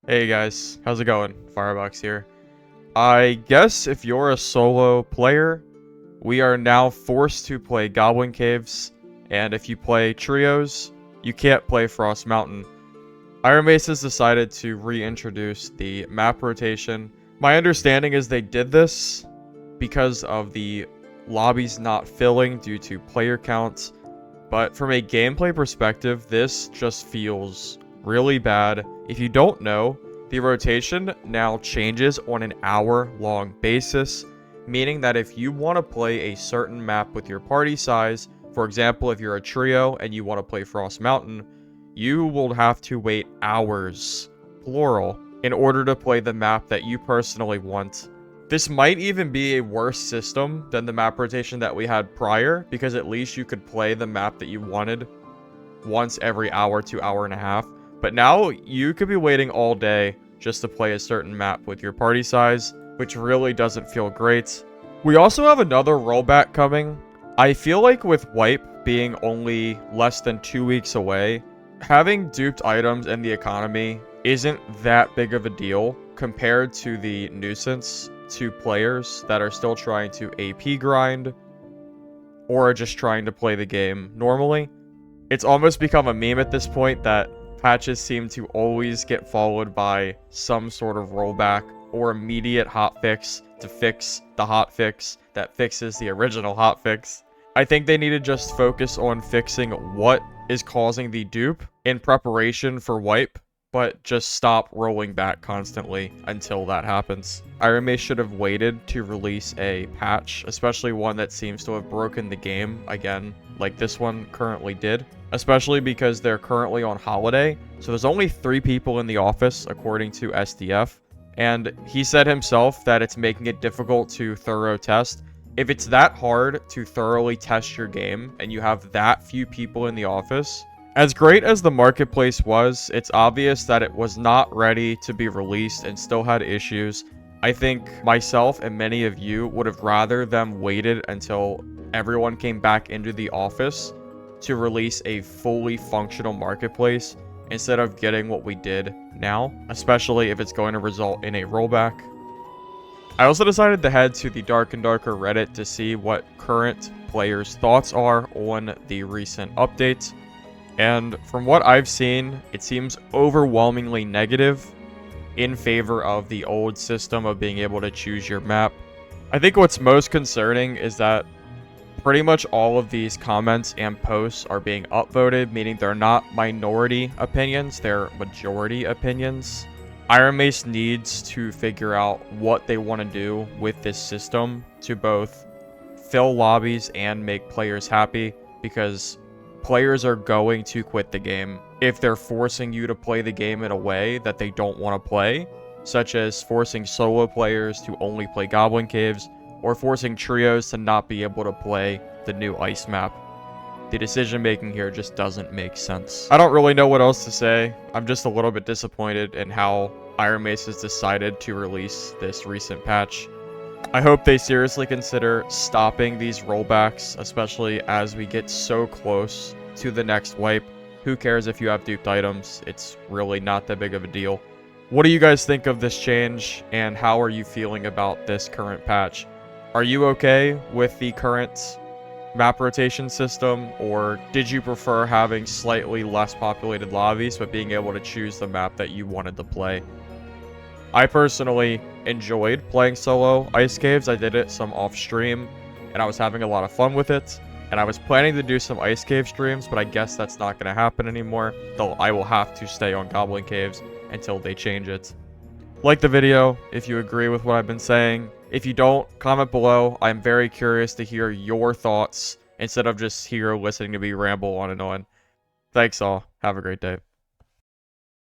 Hey guys, how's it going? Firebox here. I guess if you're a solo player, we are now forced to play Goblin Caves, and if you play trios, you can't play Frost Mountain. Ironmace has decided to reintroduce the map rotation. My understanding is they did this because of the lobbies not filling due to player counts, but from a gameplay perspective, this just feels really bad. If you don't know, the rotation now changes on an hour-long basis, meaning that if you want to play a certain map with your party size, for example, if you're a trio and you want to play Frost Mountain, you will have to wait hours, plural, in order to play the map that you personally want. This might even be a worse system than the map rotation that we had prior, because at least you could play the map that you wanted once every hour to hour and a half. But now you could be waiting all day just to play a certain map with your party size, which really doesn't feel great. We also have another rollback coming. I feel like with Wipe being only less than 2 weeks away, having duped items in the economy isn't that big of a deal compared to the nuisance to players that are still trying to AP grind or are just trying to play the game normally. It's almost become a meme at this point that patches seem to always get followed by some sort of rollback or immediate hotfix to fix the hotfix that fixes the original hotfix. I think they need to just focus on fixing what is causing the dupe in preparation for wipe, but just stop rolling back constantly until that happens. Ironmace should have waited to release a patch, especially one that seems to have broken the game again, like this one currently did. Especially because they're currently on holiday, so there's only 3 people in the office, according to SDF. And he said himself that it's making it difficult to thorough test. If it's that hard to thoroughly test your game, and you have that few people in the office, as great as the marketplace was, it's obvious that it was not ready to be released and still had issues. I think myself and many of you would have rather them waited until everyone came back into the office to release a fully functional marketplace instead of getting what we did now, especially if it's going to result in a rollback. I also decided to head to the Dark and Darker Reddit to see what current players' thoughts are on the recent updates. And from what I've seen, it seems overwhelmingly negative in favor of the old system of being able to choose your map. I think what's most concerning is that pretty much all of these comments and posts are being upvoted, meaning they're not minority opinions, they're majority opinions. Ironmace needs to figure out what they want to do with this system to both fill lobbies and make players happy, because players are going to quit the game if they're forcing you to play the game in a way that they don't want to play, such as forcing solo players to only play Goblin Caves, or forcing trios to not be able to play the new ice map. The decision making here just doesn't make sense. I don't really know what else to say. I'm just a little bit disappointed in how Ironmace has decided to release this recent patch. I hope they seriously consider stopping these rollbacks, especially as we get so close to the next wipe. Who cares if you have duped items? It's really not that big of a deal. What do you guys think of this change, and how are you feeling about this current patch? Are you okay with the current map rotation system, or did you prefer having slightly less populated lobbies but being able to choose the map that you wanted to play? I personally enjoyed playing solo Ice Caves. I did it some off stream, and I was having a lot of fun with it. And I was planning to do some Ice Cave streams, but I guess that's not going to happen anymore, though I will have to stay on Goblin Caves until they change it. Like the video if you agree with what I've been saying. If you don't, comment below. I'm very curious to hear your thoughts instead of just here listening to me ramble on and on. Thanks all. Have a great day.